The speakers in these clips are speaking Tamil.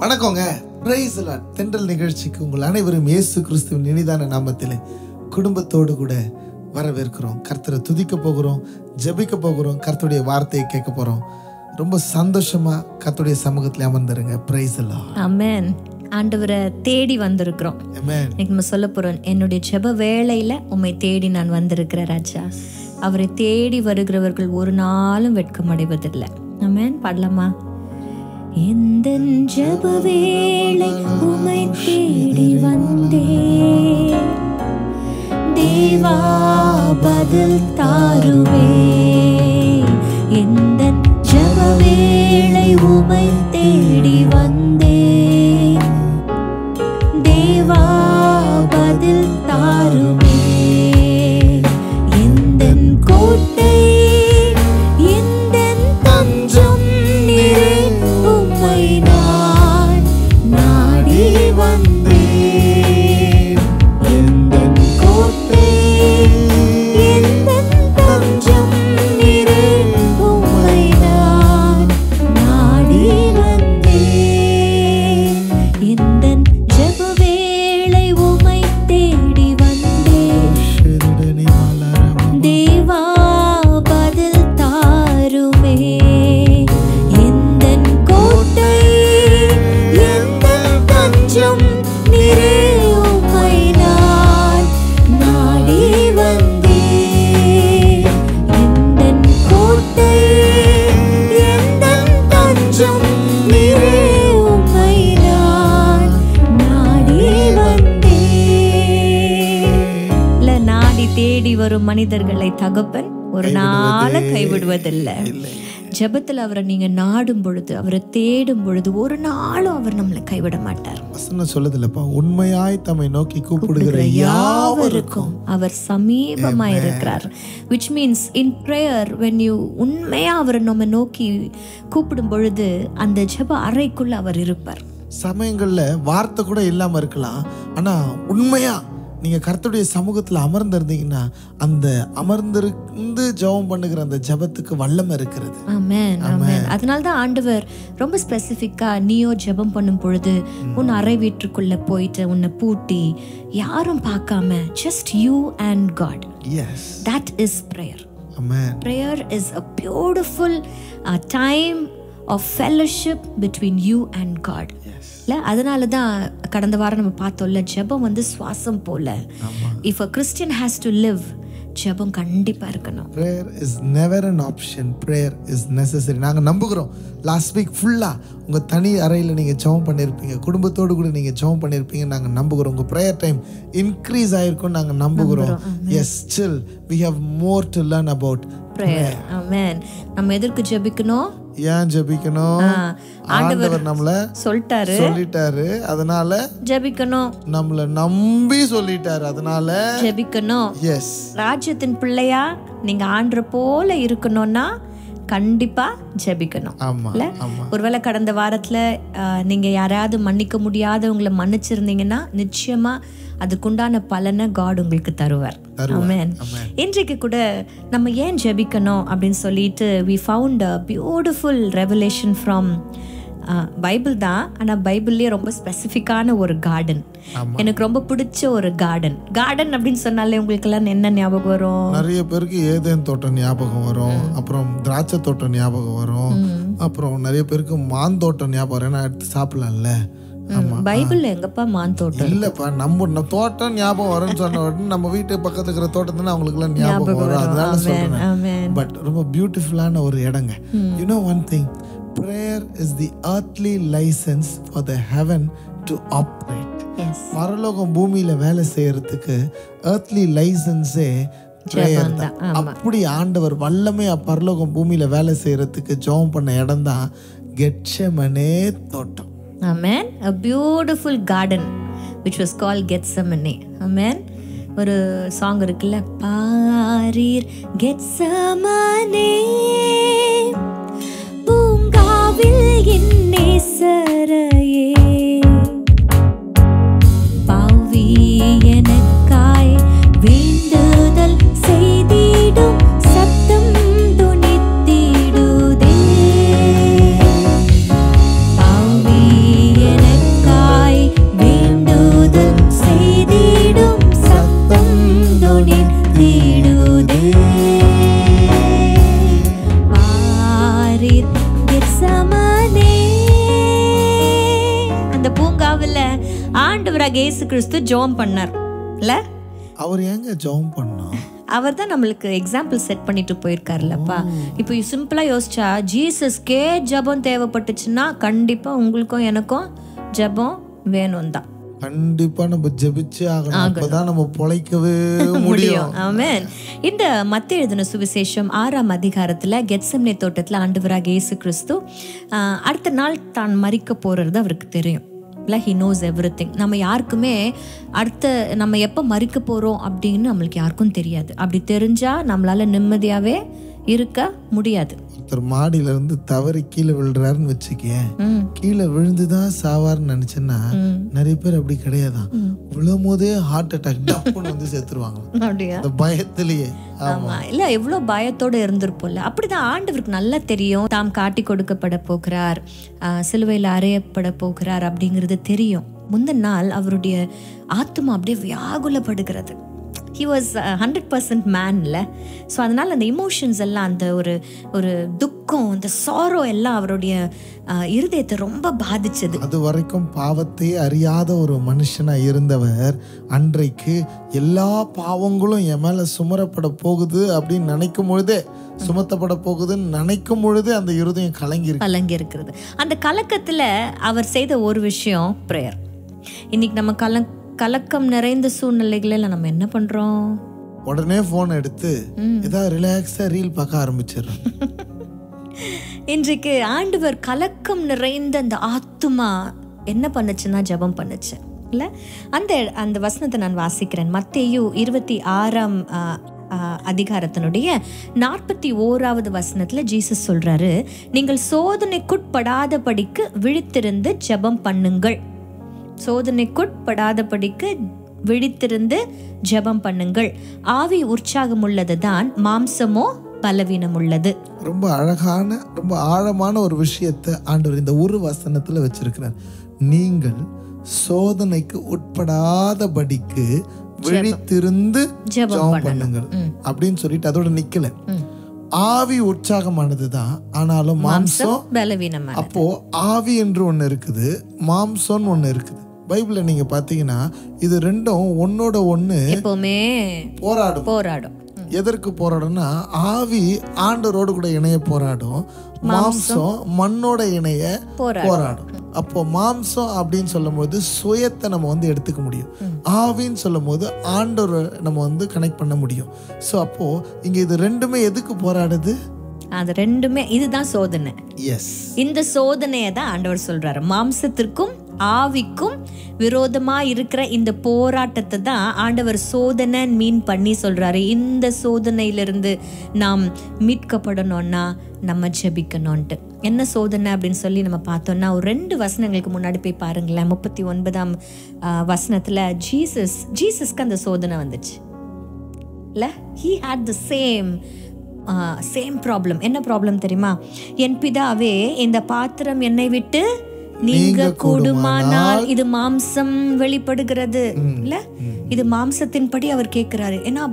வணக்கங்க. Praise the Lord. தென்றல் நிகழ்ச்சிக்கு உங்கள் அனைவரும் இயேசு கிறிஸ்துவின் இனிதான நாமத்தில் குடும்பத்தோடு கூட வரவேற்கிறோம். கர்த்தரை துதிக்க போகிறோம், ஜெபிக்க போகிறோம், கர்த்தருடைய வார்த்தையை கேட்க போகிறோம். ரொம்ப சந்தோஷமா கர்த்தருடைய சமூகத்தில் அமர்ந்துருங்க. Praise the Lord. ஆமென். ஆண்டவரை தேடி வந்திருக்கிறோம். ஆமென். இன்னைக்கு நம்ம சொல்ல போறோம், என்னுடைய ஜெப வேளையில உம்மை தேடி நான் வந்திருக்கிறேன் ராஜா. அவரை தேடி வருகிறவர்கள் ஒரு நாளும் வெட்கமடைவதில்லை. ஆமென். பாடலாமா? எந்த ஜெப வேளை உம்மை தேடி வந்தே, தேவா பதில் தாருவே. எந்த ஜெப வேளை உம்மை தேடி வந்தே, தேவா பதில் தாருவே. எந்தன் கோட்டை எந்தன் தஞ்சம் நீரே, உம்மை நான் நாடி வந்தேன். எந்தன் கோட்டை எந்தன் தஞ்சம் நீரே, உம்மை நான் நாடி வந்தேன். எந்தன் ஜெப வேளை உம்மை தேடி வந்தேன், தேவா பதில் தாருமே. எந்தன் கோட்டை எந்தன் தஞ்சம் நீரே, உம்மை நான் நாடி வந்தேன். எந்தன் கோட்டை எந்தன் தஞ்சம் நீரே, உம்மை நான் நாடி வந்தேன். இல்ல, நாடி தேடி வரும் மனிதர்களை தகப்பன் ஒரு நாள கைவிடுவதில்லை. ஜெபத்துல அவரை நீங்க நாடும் பொழுது, அவரை தேடும் பொழுது ஒரு நாளும் அவர் நம்மளை கைவிட மாட்டார். வசனம் சொல்லுதில்லப்பா, உண்மையாய் தம்மை நோக்கி கூப்பிடுகிற யாவருக்கும் அவர் சமீபமாய் இருக்கிறார். which means in prayer when you உண்மையா அவரை நம்ம நோக்கி கூப்பிடும் பொழுது அந்த ஜெப அறைக்குள்ள அவர் இருப்பார். சமயங்கள்ல வார்த்தை கூட இல்லாம இருக்கலாம், ஆனா உண்மையா நீங்க கர்த்தருடைய சமூகத்துல அமர்ந்திருந்தீங்கன்னா அந்த அமர்ந்திருந்து ஜெபம் பண்ணுகிற அந்த ஜெபத்துக்கு வல்லமை இருக்கிறது. ஆமென், ஆமென். அதனால தான் ஆண்டவர் ரொம்ப ஸ்பெசிஃபிக்கா, நீயோ ஜெபம் பண்ணும் பொழுது உன் அறை வீட்டுக்குள்ள போயிட்டு உன்னை பூட்டி யாரும் பார்க்காம just you and God. Yes. That is prayer. Amen. Prayer is a beautiful time of fellowship between you and God. இல்ல, அதனால தான் கடந்த வாரம் நம்ம பார்த்தோம்ல, ஜெபம் வந்து சுவாசம் போல. If a Christian has to live, ஜெபம் கண்டிப்பா இருக்கணும். Prayer is never an option. Prayer is necessary. நாங்க நம்புகிறோம். லாஸ்ட் வீக் ஃபுல்லா உங்க தனி அறையில நீங்க ஜெபம் பண்ணிருப்பீங்க, குடும்பத்தோடு கூட நீங்க ஜெபம் பண்ணிருப்பீங்க. நாங்க நம்புகிறோம் உங்க prayer time increase ஆயிருக்கும். நாங்க நம்புகிறோம். Yes, still we have more to learn about prayer. Amen. நம்ம எதற்கு ஜெபிக்கணும்? ஏன் ஜெபிக்கணும்? ஆண்டவர் நம்மள சொல்லிட்டாரு, அதனால ஜெபிக்கணும். நம்மள நம்பி சொல்லிட்டாரு, அதனால ஜெபிக்கணும். எஸ். ராஜ்யத்தின் பிள்ளையா நீங்க ஆண்டவரை போல இருக்கணும்னா கண்டிப்பா ஜெபிக்கணும். இல்ல, ஒருவேளை கடந்த வாரத்துல நீங்க யாராவது மன்னிக்க முடியாதவங்களை மன்னிச்சிருந்தீங்கன்னா நிச்சயமா அதுக்குண்டான பலனை காட் உங்களுக்கு தருவார். ஆமென். இன்றைக்கு கூட நம்ம ஏன் ஜெபிக்கணும் அப்படின்னு சொல்லிட்டு we found a beautiful revelation from Bible தான். ஆனால் பைபிள்லேயே ரொம்ப ஸ்பெசிஃபிக்கான ஒரு கார்டன், எனக்கு ரொம்ப பிடிச்ச ஒரு கார்டன். கார்டன் அப்படின்னு சொன்னாலே உங்களுக்கு எல்லாம் என்ன ஞாபகம் வரும்? நிறைய பேருக்கு ஏதேன் தோட்டம் ஞாபகம் வரும், அப்புறம் திராட்சை தோட்டம் ஞாபகம் வரும், அப்புறம் நிறைய பேருக்கு மாந்தோட்டம் ஞாபகம் வரும். ஏன்னா எடுத்து சாப்பிடலாம்ல. பைபிள்ல எங்கப்பா மாந்தோட்டம்? இல்லப்பா, நம்ம தோட்டம் ஞாபகம் வரும்னு சொன்ன உடனே நம்ம வீட்டு பக்கத்துல இருக்கிற தோட்டத்துல அவங்களுக்கு எல்லாம் ஞாபகம் வரும். அதனால சொல்றேன். பட் ரொம்ப பியூட்டிஃபுல்லான ஒரு இடங்க. You know one thing, prayer is the earthly license for the heaven to operate. பரலோகம் பூமியில வேலை செய்யறதுக்கு earthly license-ஏ prayer தான். அப்படி ஆண்டவர் வல்லமையா பரலோகம் பூமியில வேலை செய்யறதுக்கு ஜெபம் பண்ண இடம் தான் கெத்செமனே தோட்டம். Amen. A beautiful garden which was called Gethsemane. Amen. ஒரு சாங் இருக்குல்ல, பாரீர் கெத்செமனே பூங்காவில் என் நேசரையே, பாவி எனக்காய் வேண்டுதல் செய்திடும் சத்தம் துணித்திடுதே. பாவி என ஆண்டவராக இயேசு கிறிஸ்து ஜெபம் பண்ணார் இல்ல? அவர் ஏங்க ஜெபம் பண்ணா? அவர் தான் நம்மளுக்கு எக்ஸாம்பிள் செட் பண்ணிட்டு போயிருக்காருல்லப்பா. இப்போ சிம்பிளா யோசிச்சா ஜீசஸ்க்கே ஜெபம் தேவைப்பட்டுச்சுன்னா கண்டிப்பா உங்களுக்கும் எனக்கும் ஜெபம் வேணும் தான். கண்டிப்பா நம்ம ஜெபிச்சு ஆகணும். அப்பதான் நம்ம பொழைக்கவே முடியும். ஆமென். இந்த மத்தேயு எழுதின சுவிசேஷம் 6ஆம் அதிகாரத்துல கெத்செமனே தோட்டத்துல ஆண்டவராக இயேசு கிறிஸ்து அடுத்த நாள் தான் மரிக்க போறது அவருக்கு தெரியும். He knows everything. நம்ம யாருக்குமே நம்ம எப்போ மரிக்க போறோம் அப்படின்னு நம்மளுக்கு யாருக்கும் தெரியாது. அப்படி தெரிஞ்சா நம்மளால நிம்மதியாவே இருக்க முடியாது. ஒருத்தர் மாடியில இருந்து தவறி கீழே விழுறாருன்னு வச்சுக்கேன், கீழே விழுந்துதான் சாவார்னு நினைச்சேன்னா நிறைய பேர் அப்படி கிடையாதான். விழும் போதே ஹார்ட் அட்டாக் டப்புன்னு வந்து செத்துருவாங்க அந்த பயத்திலேயே. ஆமா இல்ல, எவ்வளவு பயத்தோட இருந்திருப்போம்ல. அப்படிதான் ஆண்டவருக்கு நல்லா தெரியும் தாம் காட்டி கொடுக்கப்பட போகிறார், சிலுவையில் அறையப்பட போகிறார் அப்படிங்கிறது தெரியும். முந்தின நாள் அவருடைய ஆத்மா அப்படியே வியாகுலப்படுகிறது. He was 100% man இல்ல. ஸோ அதனால அந்த இமோஷன்ஸ் எல்லாம், அந்த ஒரு துக்கம், அந்த சாரோ எல்லாம் அவருடைய இருதயத்தை ரொம்ப பாதிச்சது. அது வரைக்கும் பாவத்தை அறியாத ஒரு மனுஷனா இருந்தவர் அன்றைக்கு எல்லா பாவங்களும் என் மேல சுமரப்பட போகுது அப்படின்னு நினைக்கும் பொழுதே, சுமத்தப்பட போகுதுன்னு நினைக்கும் பொழுதே அந்த இருதயம் கலங்கி இருக்கிறது. அந்த கலக்கத்துல அவர் செய்த ஒரு விஷயம் பிரேயர். இன்னைக்கு நம்ம கலக்கம் நிறைந்த சூழ்நிலைகளில் நம்ம என்ன பண்றோம்? உடனே போன் எடுத்து ஏதாவது ரிலாக்ஸா ரீல் பார்க்க ஆரம்பிச்சிடறோம். இன்றைக்கு ஆண்டவர் கலக்கம் நிறைந்த அந்த ஆத்துமா என்ன பண்ணுச்சுன்னா ஜெபம் பண்ணுச்சு இல்ல. அந்த வசனத்தை நான் வாசிக்கிறேன். மத்தேயு 26ஆம் அதிகாரத்தினுடைய 41வது வசனத்துல ஜீசஸ் சொல்றாரு, நீங்கள் சோதனைக்குட்படாதபடிக்கு விழித்திருந்து ஜெபம் பண்ணுங்கள். சோதனைக்குட்படாதபடிக்கு விழித்திருந்து ஜெபம் பண்ணுங்கள். ஆவி உற்சாகம் உள்ளதுதான், மாம்சமோ பலவீனம் உள்ளது. ரொம்ப அழகான, ரொம்ப ஆழமான ஒரு விஷயத்தை ஆண்டவர் இந்த ஒரு வசனத்துல வச்சிருக்கிறார். நீங்கள் சோதனைக்கு உட்படாதபடிக்கு விழித்திருந்து ஜெபம் பண்ணுங்கள் அப்படின்னு சொல்லிட்டு அதோட நிக்கல. ஆவி உற்சாகமானதுதான், ஆனாலும் மாம்சம் பலவீனம். அப்போ ஆவி என்று ஒண்ணு இருக்குது, மாம்சம் ஒண்ணு இருக்குது. பைபிள்ல நீங்க பாத்தீங்கன்னா இது ரெண்டும் ஒன்னோட ஒண்ணு எப்பவுமே போராடும். எதற்கு போராடும்னா, ஆவி ஆண்டவரோடு கூட இணைய போராடும், மாம்சம் மண்ணோட இணைய போராடும். அப்போ மாம்சம் அப்படின்னு சொல்லும் போது சுயத்தை நம்ம வந்து எடுத்துக்க முடியும், ஆவின்னு சொல்லும் போது ஆண்டவர் நம்ம கனெக்ட் பண்ண முடியும். ஸோ அப்போ இங்க இது ரெண்டுமே எதுக்கு போராடுது? அது ரெண்டுமே இதுதான் சோதனை. எஸ், இந்த சோதனையை தான் ஆண்டவர் சொல்றாரு. மாம்சத்திற்கும் ஆவிக்கும் விரோதமா இருக்கிற இந்த போராட்டத்தை தான் ஆண்டவர் சோதனை மீன் பண்ணி சொல்றாரு. இந்த சோதனையிலிருந்து நாம் மீட்கப்படணும்னா நம்ம ஜெபிக்கணும்ட்டு. என்ன சோதனை அப்படின்னு சொல்லி நம்ம பார்த்தோம்னா, ஒரு 2 வசனங்களுக்கு முன்னாடி போய் பாருங்களேன். 39ஆம் வசனத்துல ஜீசஸ்க்கு அந்த சோதனை வந்துச்சு இல்ல. He had the same problem. என்ன ப்ராப்ளம் தெரியுமா? என் பிதாவே, இந்த பாத்திரம் என்னை விட்டு நீங்க கூடுமானால், இது மாம்சம் வெளிப்படுகிறது இல்ல, இது மாம்சத்தின் படி அவர் கேட்கிறாரு. ஏன்னா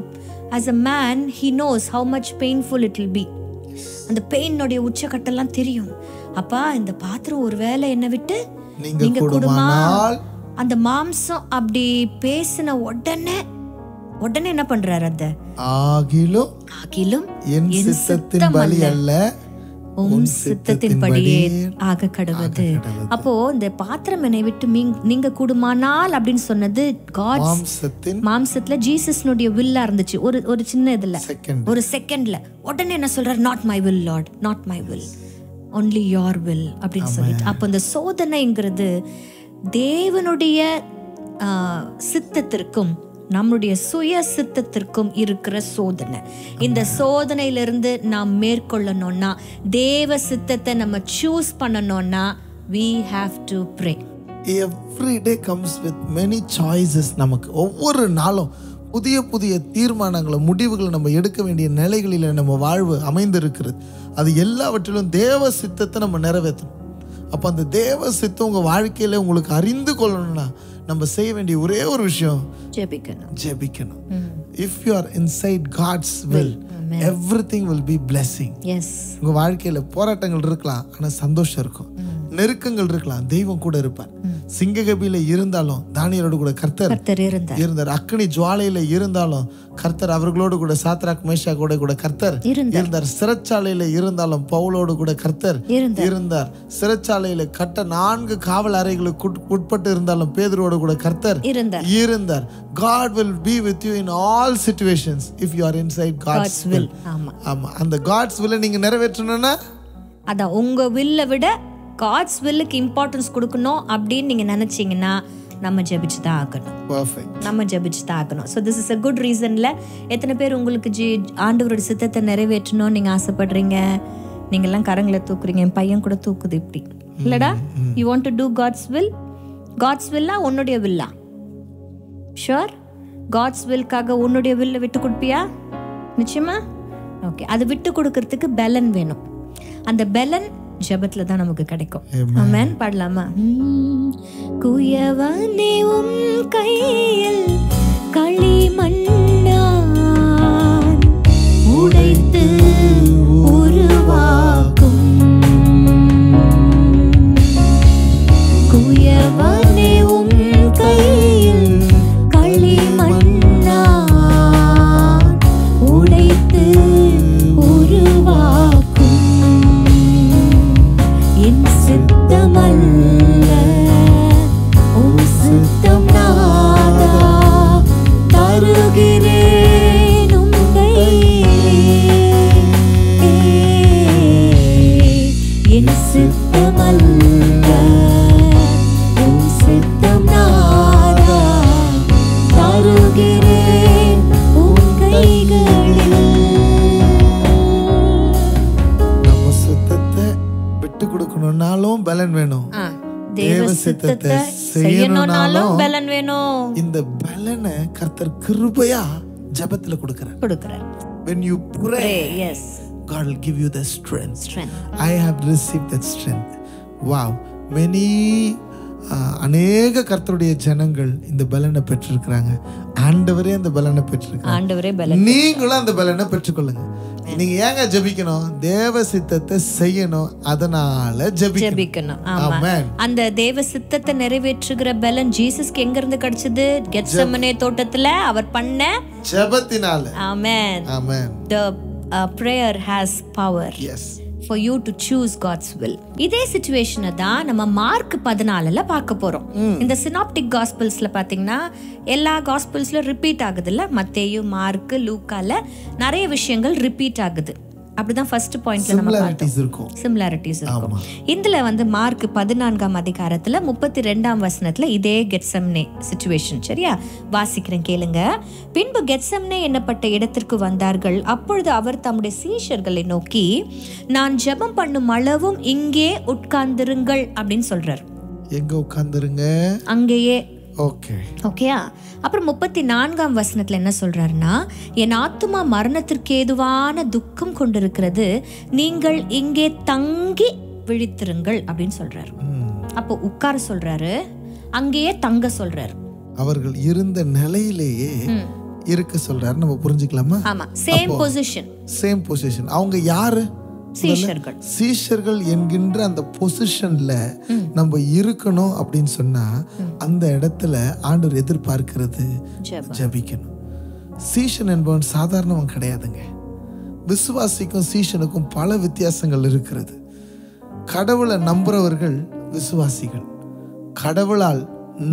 as a man he knows how much painful it will be. அந்த பெயினுடைய உச்சக்கட்டெல்லாம் தெரியும். அப்பா, இந்த பாத்திரம் ஒருவேளை என்னை விட்டு நீங்க கூடுமானால், அந்த மாம்சம் அப்படி பேசின உடனே என்ன பண்றாரு? அந்த ஆகிலும் என் சித்தத்தின் பலி அல்ல, உம் சித்தத்தின்படியே ஆக கடவுது. அப்போ இந்த பாத்திரம் என்னை விட்டு நீங்க கூடுமானால் அப்படின்னு சொன்னது மாம்சத்துல ஜீசஸ்னுடைய வில்லா இருந்துச்சு. ஒரு சின்ன இதுல, ஒரு செகண்ட்ல உடனே என்ன சொல்றாரு? Not my will Lord, not my will, only your will அப்படின்னு சொல்லிட்டு. அப்போ இந்த சோதனைங்கிறது தேவனுடைய சித்தத்திற்கும் நம்முடைய சுய சித்தத்திற்கும் இருக்கிற சோதனை. இந்த சோதனையிலிருந்து நாம் மேற்கொள்ளணும்னா, தேவ சித்தத்தை நம்ம சூஸ் பண்ணணும்னா, we have to pray. Every day comes with many choices. நமக்கு ஒவ்வொரு நாளும் புதிய புதிய தீர்மானங்களை, முடிவுகளை நம்ம எடுக்க வேண்டிய நிலைகளில் நம்ம வாழ்வு அமைந்திருக்கிறது. அது எல்லாவற்றிலும் தேவ சித்தத்தை நம்ம நிறைவேற்றணும். அப்போ அந்த தேவ சித்தம் உங்கள் வாழ்க்கையில் உங்களுக்கு அறிந்து கொள்ளணும்னா நம்ம செய்ய வேண்டிய ஒரே ஒரு விஷயம் ஜெபிக்கணும். If you are inside God's will, everything will be blessing. Yes. உங்க வாழ்க்கையில போராட்டங்கள் இருக்கலாம், ஆனா சந்தோஷம் இருக்கும். நெருக்கங்கள் இருக்கலாம், தெய்வம் கூட இருப்பார். சிங்ககபில இருந்தாலும் தானியேலோடு கூட கர்த்தர் இருந்தார். அக்கினி ஜுவாலையில இருந்தாலும் கர்த்தர் அவர்களோடு கூட, சாத்ராக் மேஷாக்கோட கூட கர்த்தர் இருந்தார். சிறைச்சாலையில இருந்தாலும் பவுலோடு கூட கர்த்தர் இருந்தார். சிறைச்சாலையில கட்ட 4 காவல் அறைகளுக்கு உட்பட்டு இருந்தாலும் பேதுருவோடு கூட கர்த்தர் இருந்தார். God will be with you in all situations if you are inside God's will. ஆமா, அந்த God's will நீங்க நிறைவேற்றணும்னா அத உங்க வில்ல விட God's willக்கு இம்பார்ட்டன்ஸ் கொடுக்கணும் அப்படின்னு நீங்க நினைச்சீங்கன்னா நம்ம ஜெபிச்சு தான் ஆகணும். நம்ம ஜெபிச்சு தான் ஆகணும். So this is a good reasonல எத்தனை பேர் உங்களுக்கு ஆண்டவரோட சித்தத்தை நிறைவேற்றணும்னு நீங்க ஆசைப்படுறீங்க? நீங்க எல்லாம் கரங்களை தூக்குறீங்க. என் பையன் கூட தூக்குது இப்படி. இல்லடா, you want to do God's will? God's willா உன்னுடைய வில்லா? ஷூர்? God's willக்காக உன்னுடைய வில்ல விட்டு கொடுப்பியா? நிச்சயமா? ஓகே. அது விட்டு கொடுக்கறதுக்கு பலன் வேணும். அந்த பலன் ஜெபத்துல தான் நமக்கு கிடைக்கும். ஆமென். பாடலாமா? குயவனே உம் கையில் களிமண்ணான் உடைத்து உருவாக்கும். குயவனே உம் கையில் களிமண்ணான் உடைத்து உருவாக்கும். என் சித்தமல்ல உம் சித்தம் நாதா, தருகிறேன் உம் கையிலே. என் சித்தமல்ல உம் சித்தம் நாதா, தருகிறேன் உம் கைகளில். நம்ம சித்தத்தை விட்டு கொடுக்கணும்னாலும் பலன் வேணும். தேவ சித்தத்தை செய்யணும்னாலும் பலன் வேணும். இந்த பலனை கர்த்தர் கிருபையா ஜெபத்துல கொடுக்கிறார். When you pray, yes, God will give you the strength. I have received that strength. Wow, many அநேக கர்த்தருடைய ஜனங்கள் இந்த பலனை பெற்றிருக்கிறாங்க. ஆண்டவரே அந்த பலனை பெற்றிருக்காங்க. நீங்களும் அந்த பலனை பெற்றுக்கொள்ளுங்க. நீங்க ஏங்க ஜெபிக்கணும்? தேவ சித்தத்தை செய்யணும், அதனால ஜெபிக்கணும். ஆமென். அந்த தேவ சித்தத்தை நிறைவேற்றுகிற பலன் ஜீசஸ்க்கு எங்க இருந்து கிடைச்சது? கெத்செமனே தோட்டத்துல அவர் பண்ண ஜெபத்தினால. ஆமென். ஆமென். The prayer has power. Yes. For you to choose God's will. இதே சிச்சுவேஷனை தான் நம்ம மார்க் 14ல பார்க்க போறோம். இந்த சினாப்டிக் காஸ்பல்ஸ்ல பாத்தீங்கன்னா எல்லா காஸ்பல்ஸ்ல ரிப்பீட் ஆகுது இல்ல? மத்தேயு, மார்க், லூக்கால நிறைய விஷயங்கள் ரிப்பீட் ஆகுது. அப்படிதான் ஃபர்ஸ்ட் பாயிண்ட்ல நம்ம பார்த்தோம். சிமிலாரிட்டிஸ் இருக்கும். இதுல வந்து மார்க் 14ஆம் அதிகாரத்துல 32ஆம் வசனத்துல இதே கெத்செமனே சிச்சுவேஷன். சரியா? வாசிக்கிறேன், கேளுங்க. பின்பு கெத்செமனே என்னப்பட்ட இடத்திற்கு வந்தார்கள். அப்பொழுது அவர் தம்முடைய சீஷர்களை நோக்கி, நான் ஜெபம் பண்ணும் அளவும் இங்கே உட்கார்ந்திருங்கள் அப்படின்னு சொல்றார். எங்க உட்கார்ந்திருங்க? அங்கேயே. ஓகேயா? அப்புறம் 34ஆம் வசனத்துல என்ன சொல்றாருன்னா, என் ஆத்துமா மரணத்திற்கு ஏதுவான துக்கம் கொண்டிருக்கிறது, நீங்கள் இங்கே தங்கி விழித்திருங்கள் அப்படின்னு சொல்றாரு. அப்போ உட்கார சொல்றாரு, அங்கேயே தங்க சொல்றாரு. அவர்கள் இருந்த நிலையிலேயே இருக்க சொல்றாரு. நம்ம புரிஞ்சுக்கலாமா? ஆமா, சேம் பொசிஷன். அவங்க யாரு? சீஷர்கள் என்கின்ற அந்த பொசிஷன்ல நம்ம இருக்கணும் அப்படின்னு சொன்னா அந்த இடத்துல ஆண்டவர் எதிர்பார்க்கிறது ஜெபிக்கணும். சீஷன் என்பவன் சாதாரணவன் கிடையாதுங்க. விசுவாசிக்கும் சீஷனுக்கும் பல வித்தியாசங்கள் இருக்கிறது. கடவுளை நம்புறவர்கள் விசுவாசிகள், கடவுளால்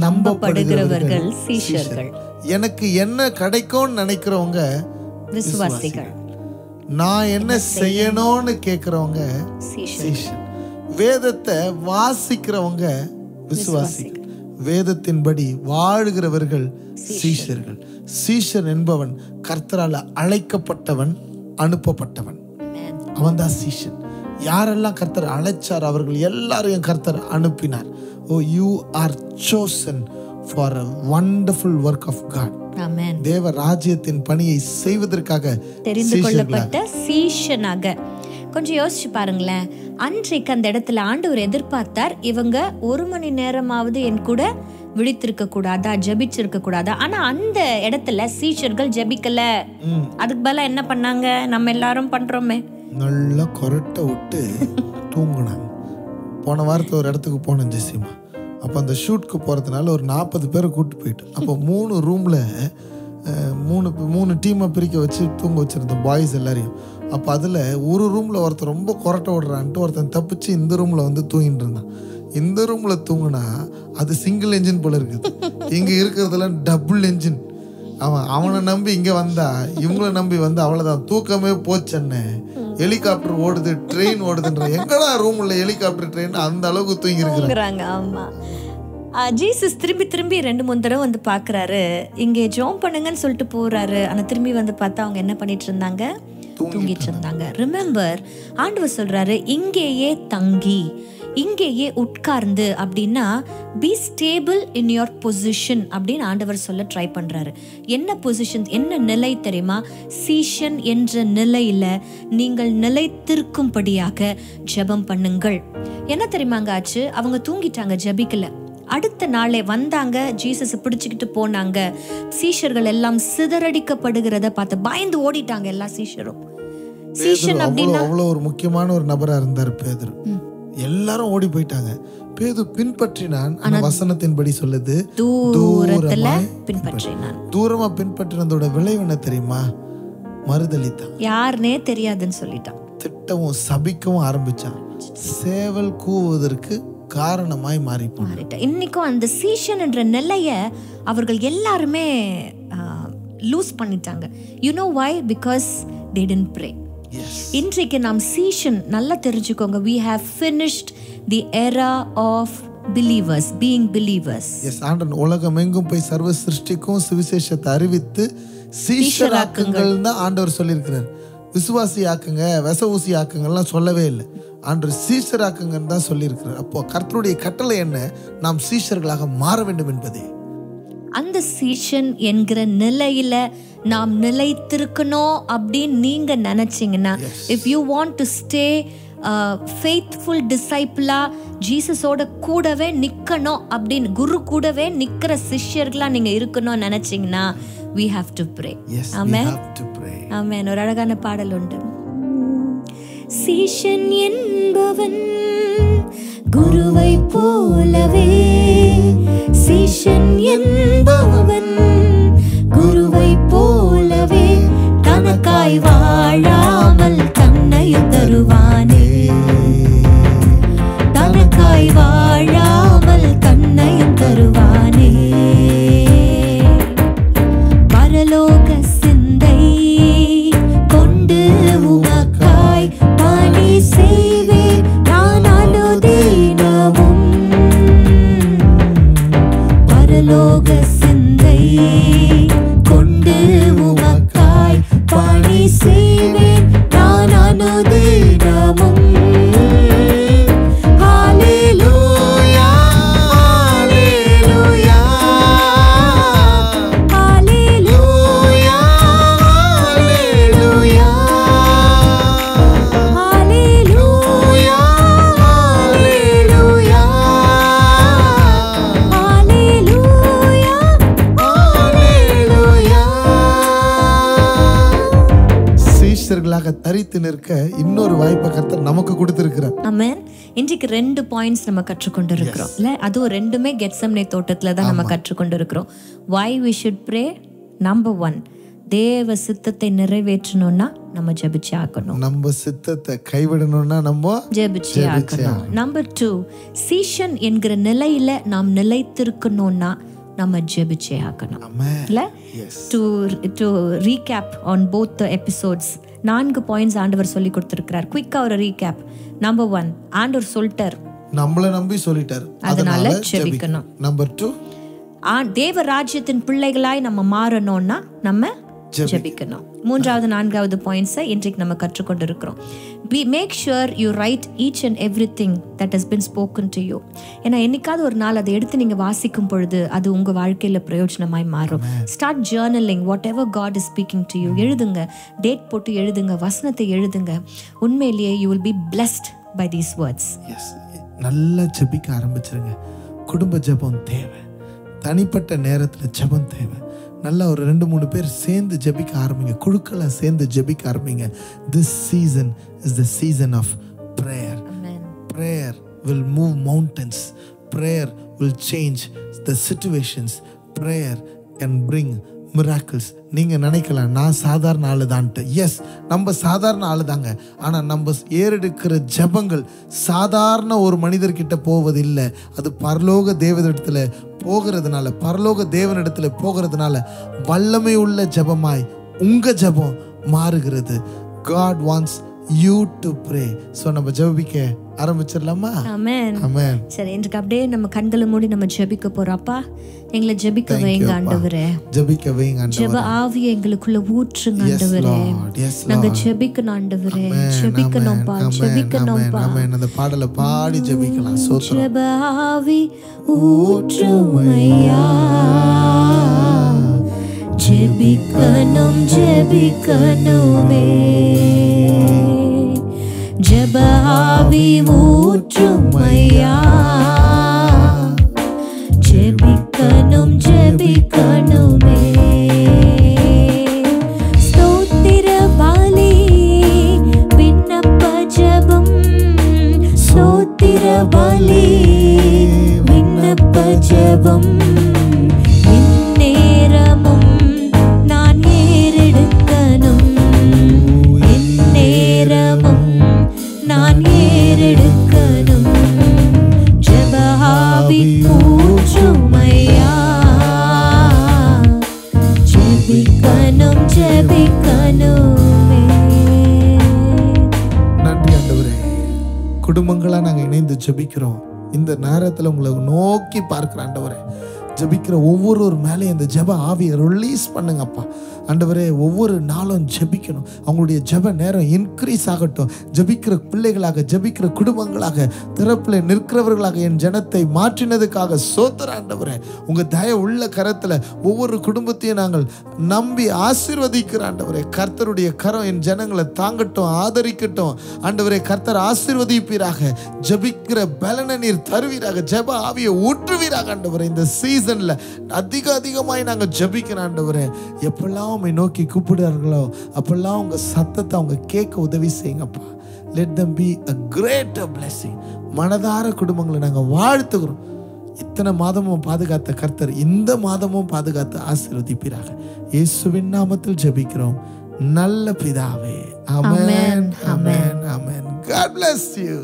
நம்பப்படுகிறவர்கள் சீஷர்கள். எனக்கு என்ன கிடைக்கும்னு நினைக்கிறவங்க விசுவாசிகள். நான் என்ன செய்யணும்னு கேட்கிறவங்க சீஷன். வேதத்தை வாசிக்கிறவங்க விசுவாசிகள், வேதத்தின்படி வாழ்கிறவர்கள் சீஷர்கள். சீஷன் என்பவன் கர்த்தரால் அழைக்கப்பட்டவன், அனுப்பப்பட்டவன். அவன் தான் சீஷன். யாரெல்லாம் கர்த்தர் அழைச்சார் அவர்கள் எல்லாரையும் கர்த்தர் அனுப்பினார். Oh, you are chosen for a wonderful work of God. ஆமென். தேவ ராஜ்யத்தின் பணியை செய்வதற்காக தெரிந்து கொள்ளப்பட்ட சீஷனாக. கொஞ்சம் யோசிச்சு பாருங்களேன். அன்றைக்கு அந்த இடத்துல ஆண்டவர் எதிர்பார்த்தார், இவங்க 1 மணி நேரமாவது என் கூட விழித்திருக்க கூடாதா, ஜெபிச்சிருக்க கூடாதா? ஆனா அந்த இடத்துல சீஷர்கள் ஜெபிக்கல. அதுக்கு பதிலா என்ன பண்ணாங்க? நம்ம எல்லாரும் பண்றோமே, நல்லா கொரட்டை விட்டு தூங்குனாங்க. போன வாரத்தில் ஒரு இடத்துக்கு போனேன் ஜெசிமா. அப்போ அந்த ஷூட்க்கு போகிறதுனால ஒரு 40 பேரை கூப்பிட்டு போயிட்டு, அப்போ 3 ரூமில் 3 டீமை பிரிக்க வச்சு தூங்க வச்சுருந்தோம் பாய்ஸ் எல்லாரையும். அப்போ அதில் ஒரு ரூமில் ஒருத்தர் ரொம்ப கொரட்டை விடுறான்ட்டு ஒருத்தன் தப்பிச்சு இந்த ரூமில் வந்து தூங்கிட்டு இருந்தான். இந்த ரூமில் தூங்கினா அது சிங்கிள் என்ஜின் போல இருக்குது, இங்கே இருக்கிறதுலாம் டபுள் என்ஜின். அவனை நம்பி இங்கே வந்தா இவங்கள நம்பி வந்து அவ்வளோதான், தூக்கமே போச்சென்ன. ஹெலிகாப்டர் ஓடுது, ட்ரெயின் ஓடுதுன்ற, எங்கடா ரூம்ல ஹெலிகாப்டர் ட்ரெயின், அந்த அளவுக்கு தூங்கி இருக்கிறாங்க. ஆமா, ஜீசஸ் திரும்பி 2-3 தடவை வந்து பாக்குறாரு, இங்கே ஜோம் பண்ணுங்கன்னு சொல்லிட்டு போறாரு. ஆனா திரும்பி வந்து பார்த்தா அவங்க என்ன பண்ணிட்டு இருந்தாங்க? தூங்கிட்டு இருந்தாங்க. ரிமெம்பர், ஆண்டவர் சொல்றாரு இங்கேயே தங்கி இங்கேயே உட்கார்ந்து அப்படின்னா B stable in your position அப்படின்னு ஆண்டவர் சொல்ல ட்ரை பண்றாரு. என்ன பொசிஷன், என்ன நிலை தெரியுமா? சீஷன் என்ற நிலையில நீங்கள் நிலைத்திருக்கும்படியாக ஜெபம் பண்ணுங்கள். என்ன தெரியுமாங்க ஆச்சு? அவங்க தூங்கிட்டாங்க, ஜெபிக்கல. அடுத்த நாளே வந்தாங்க, ஜீசஸ் பிடிச்சுக்கிட்டு போனாங்க. சீஷர்கள் எல்லாம் சிதறடிக்கப்படுகிறத பார்த்து பயந்து ஓடிட்டாங்க எல்லா சீஷரும். சீஷன் அப்படின்னா அவ்வளவு ஒரு முக்கியமான ஒரு நபரா இருந்தார் பேதுரு. எல்லாரும் ஓடி போயிட்டாங்க, பேதுரு பின்பற்றினான். வசனத்தின்படி சொல்லுது, தூரத்துல பின்பற்றினான். தூரமா பின்பற்றினதோட விளைவு என்ன தெரியுமா? மறுதலித்தான், யாருனே தெரியாதுன்னு சொல்லிட்டான். திட்டவும் சபிக்கவும் ஆரம்பிச்சான். சேவல் கூவுவதற்கு காரணமாய் மாறி போனான். இன்னைக்கும் அந்த சீஷன் என்ற நிலைய அவர்கள் எல்லாருமே லூஸ் பண்ணிட்டாங்க. You know why? Because they didn't pray. இன்றைக்கு நாம் சீஷன் நல்லா தெரிஞ்சுக்கோங்க. we have finished the era of believers, being believers. yes, ஆண்டவர் உலகம் எங்கும் போய் சர்வ சிருஷ்டிக்கும் சுவிசேஷத்தை அறிவித்து சீஷராக்குங்கள் தான் ஆண்டவர் சொல்லியிருக்கிறார். விசுவாசி ஆக்குங்க, விசவூசி ஆக்குங்கள்லாம் சொல்லவே இல்லை. ஆண்டவர் சீஷராக்குங்கன்னு தான் சொல்லியிருக்கிறார். அப்போ கர்த்தருடைய கட்டளை என்ன? நாம் சீஷர்களாக மாற வேண்டும் என்பதே. அந்த சீஷன் என்கிற நிலையில நாம் நிலைத்திருக்கணும் அப்படின்னு நீங்க நினைச்சீங்கன்னா, if you want to stay faithful disciple-ஆ ஜீசஸோட கூடவே நிக்கணும் அப்படின்னு, குரு கூடவே நிக்கிற சிஷ்யர்களா நீங்க இருக்கணும் நினைச்சீங்கன்னா, we have to pray. Amen. We have to pray. Amen. ஒரு அழகான பாடல் உண்டு. சீஷன் என்பவன் குருவை போலவே, சீஷன் என்பவன் குருவை போலவே, தனக்காய் வாழாமல் தன்னையும் தருவானே, தனக்காய் வாழாமல் தன்னையும் தருவானே. பரலோக சிந்தை கொண்டு உமக்காய் பணி செய்வேன் நான் அனுதினமும். பரலோக சிந்தை கொண்டு உமக்காய் பணி செய்வேன் நான் அனுதினமும். ஹல்லேலூயா, ஹல்லேலூயா, ஹல்லேலூயா, ஹல்லேலூயா, ஹல்லேலூயா, ஹல்லேலூயா, ஹல்லேலூயா. சீஷர்களாக தரித்து நிற்க இன்னொரு வாய்ப்பை கர்த்தர் நமக்கு கொடுத்திருக்கிறார். ஆமென். இன்றைக்கு 2 பாயிண்ட்ஸ் நம்ம கற்றுக்கொண்டு இருக்கிறோம் இல்ல? அதுவும் ரெண்டுமே கெத்செமனே தோட்டத்துல தான் நம்ம கற்றுக்கொண்டு இருக்கிறோம். why we should pray? number 1, தேவ சித்தத்தை நிறைவேற்றணும்னா நம்ம ஜெபிச்சே ஆகணும். நம்ம சித்தத்தை கைவிடணும்னா நம்ம ஜெபிச்சே ஆகணும். number 2, சீஷன் என்கிற நிலையில நாம் நிலைத்திருக்கணும்னா நம்ம ஜெபிச்சே ஆகணும். இல்ல? to recap on both the episodes, 4 points ஆண்டவர் சொல்லி கொடுத்திருக்கிறார். குயிக்கா ஒரு ரீகேப். number 1, ஆண்டவர் சொல்லிட்டார், நம்மள நம்பி சொல்லிட்டார், அதனால ஜெபிக்கணும். number 2, தேவ ராஜ்யத்தின் பிள்ளைகளாய் நம்ம மாறணும்னா நம்ம ஜெபிக்கணும். 3வது 4வது பாயிண்ட்ஸை இன்றைக்கு நம்ம கற்றுக்கொண்டு இருக்கிறோம். Make sure you write each and everything that has been spoken to you. ஏன்னா என்னைக்காவது ஒரு நாள் அதை எடுத்து நீங்க வாசிக்கும் பொழுது அது உங்க வாழ்க்கையில பிரயோஜனமாய் மாறும். Start journaling whatever God is speaking to you. எழுதுங்க, டேட் போட்டு எழுதுங்க, வசனத்தை எழுதுங்க. உண்மையிலேயே you will be blessed by these words. நல்லா ஜெபிக்க ஆரம்பிச்சிருங்க. குடும்ப ஜெபம் தேவை, தனிப்பட்ட நேரத்துல ஜெபம் தேவை. நல்லா ஒரு 2-3 பேர் சேர்ந்து ஜெபிக்க ஆரம்பிங்க, குழுக்களை சேர்ந்து ஜெபிக்க ஆரம்பிங்க. This season is the season of prayer. Prayer will move mountains. Prayer will change the situations. Prayer can bring miracles. நீங்க நினைக்கலாம் நான் சாதாரண ஆளு தான்ட்டு. எஸ், நம்ம சாதாரண ஆளு தாங்க. ஆனா நம்ம ஏறெடுக்கிற ஜெபங்கள் சாதாரண ஒரு மனிதர்கிட்ட போவதில்லை. அது பரலோக தேவனிடத்துல போகிறதுனால, பரலோக தேவனிடத்துல போகிறதுனால வல்லமை உள்ள ஜெபமாய் உங்க ஜெபம் மாறுகிறது. God wants you to pray. So நம்ம ஜெபிக்க ஆரம்பிச்சிடலாமா? ஆமென். ஆமென். சரி, இன்றைக்கு அப்படியே நம்ம கண்களை மூடி நம்ம ஜெபிக்க போறோம். அப்பா, எங்களை ஜெபிக்க வைங்க ஆண்டவரே. ஜெபிக்க வைங்க ஆண்டவரே. ஜெப ஆவியை எங்களுக்குள்ள ஊற்றுங்க ஆண்டவரே. நாங்க ஜெபிக்கணும் ஆண்டவரே. ஜெபிக்கணும்பா, ஜெபிக்கணும்பா. ஆமென். அந்த பாடலை பாடி ஜெபிக்கலாம். ஸ்தோத்திரம். ஜெப ஆவி ஊற்றுமையா, ஜெபிக்கணும் ஜெபிக்கணுமே. ஜெப ஆவி ஊற்றுமையா, ஜெபிக்கணும் ஜெபிக்கணுமே. ஸ்தோத்திர பலி விண்ணப்ப ஜெபம், ஸ்தோத்திர பலி விண்ணப்ப ஜெபம். இந்நேரமும் நான் ஏறெடுக்கணும், இந்நேரமும் நான் ஏறெடுக்கணும். ஜெப ஆவி ஊற்றுமையா, ஜெபிக்கணும் ஜெபிக்கணுமே. நன்றி ஆண்டவரே. குடும்பங்களா நாங்க இணைந்து ஜெபிக்கிறோம். இந்த நேரத்துல உங்களை நோக்கி பார்க்கிற ஆண்டவரே, ஜெபிக்கிற ஒவ்வொரு மேலே இந்த ஜெப ஆவியை ரிலீஸ் பண்ணுங்கப்பா ஆண்டவரே. ஒவ்வொரு நாளும் ஜெபிக்கணும். அவங்களுடைய ஜெப நேரம் இன்க்ரீஸ் ஆகட்டும். ஜெபிக்கிற பிள்ளைகளாக, ஜெபிக்கிற குடும்பங்களாக, திறப்பில் நிற்கிறவர்களாக என் ஜனத்தை மாற்றினதுக்காக ஸ்தோத்திரம் ஆண்டவரே. உங்க தய உள்ள கரத்துல ஒவ்வொரு குடும்பத்தையும் நாங்கள் நம்பி ஆசீர்வதிக்கிற ஆண்டவரே. கர்த்தருடைய கரம் என் ஜனங்களை தாங்கட்டும், ஆதரிக்கட்டும் ஆண்டவரே. கர்த்தர் ஆசீர்வதிப்பீராக. ஜெபிக்கிற பலனை நீர் தருவீராக. ஜெப ஆவியை ஊற்றுவீராக ஆண்டவரே. இந்த சீசன்ல அதிகமாய் நாங்க ஜெபிக்கிறோம் ஆண்டவரே. எப்பெல்லாம் உம்மை நோக்கி கூப்பிடுறார்களோ அப்பெல்லாம் உங்க சத்தத்தை அவங்க கேட்க உதவி செய்யுங்கப்பா. Let them be a greater blessing. மனதார குடும்பங்களை நாங்க வாழ்த்துகிறோம். இத்தனை மாதமும் பாதுகாத்த கர்த்தர் இந்த மாதமும் பாதுகாத்து ஆசீர்வதிப்பீராக. இயேசுவின் நாமத்தில் ஜெபிக்கிறோம் நல்ல பிதாவே. ஆமென், ஆமென், ஆமென். God bless you.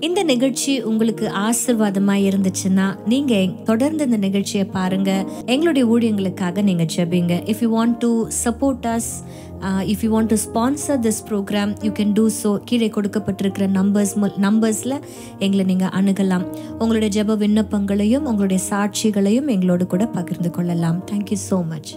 இந்த நிகழ்ச்சி உங்களுக்கு ஆசீர்வாதமாக இருந்துச்சுன்னா நீங்கள் தொடர்ந்து இந்த நிகழ்ச்சியை பாருங்க. எங்களுடைய ஊழியங்களுக்காக நீங்கள் ஜெபிங்க. If you want to support us, if you want to sponsor this program, you can do so. கீழே கொடுக்கப்பட்டிருக்கிற நம்பர்ஸில் எங்களை நீங்கள் அணுகலாம். உங்களுடைய ஜெப விண்ணப்பங்களையும் உங்களுடைய சாட்சிகளையும் எங்களோடு கூட பகிர்ந்து கொள்ளலாம். Thank you so much.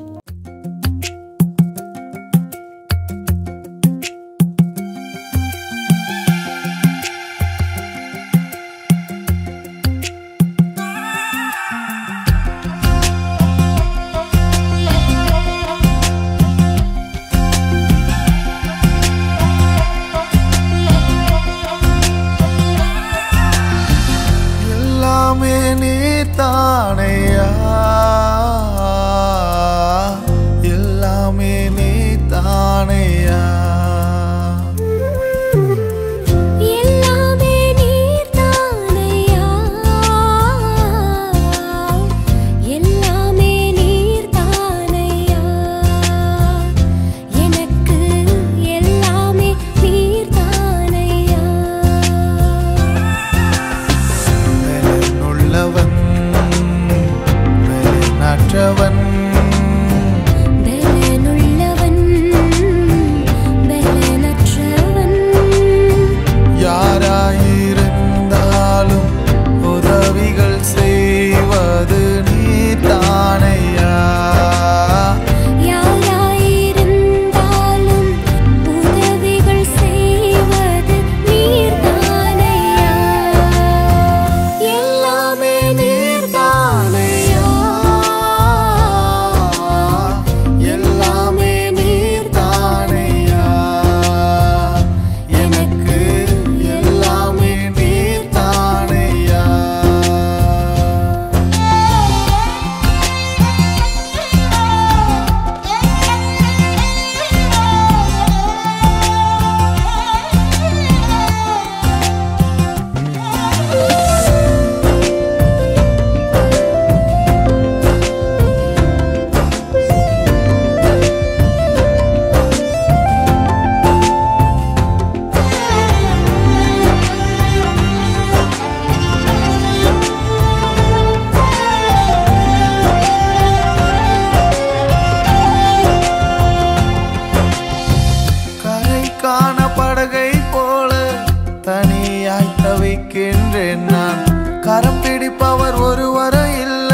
நினைப்பவர் ஒருவரும் இல்ல,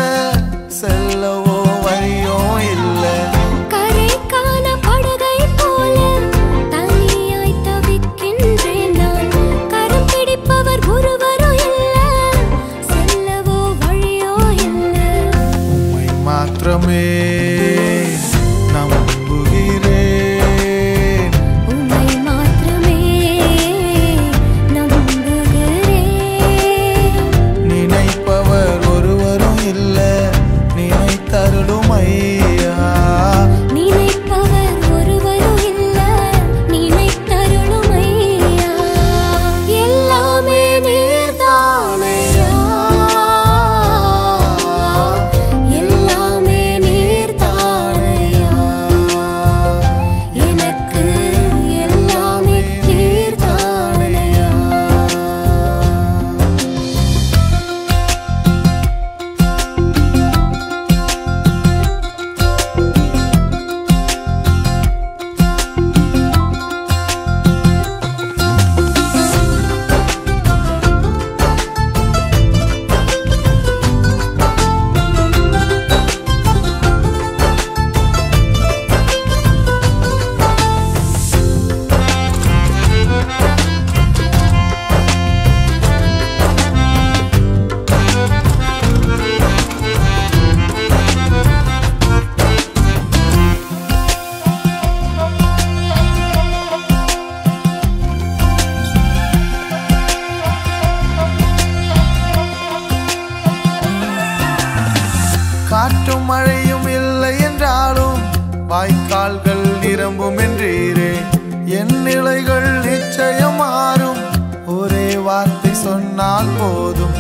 செல்லவோ வழியோ இல்ல. கரைக்கான படகை போல தனியாய் தவிக்கின்றேன் நான். கரம் பிடிப்பவர் ஒருவரும் இல்ல, செல்லவோ வழியோ இல்ல. உம்மை மாத்திரமே காற்றும் மழையும் இல்லை என்றாலும் வாய்க்கால்கள் நிரம்பும் என்றீரே. என் நிலைகள் நிச்சயம் மாறும், ஒரே வார்த்தை சொன்னால் போதும்.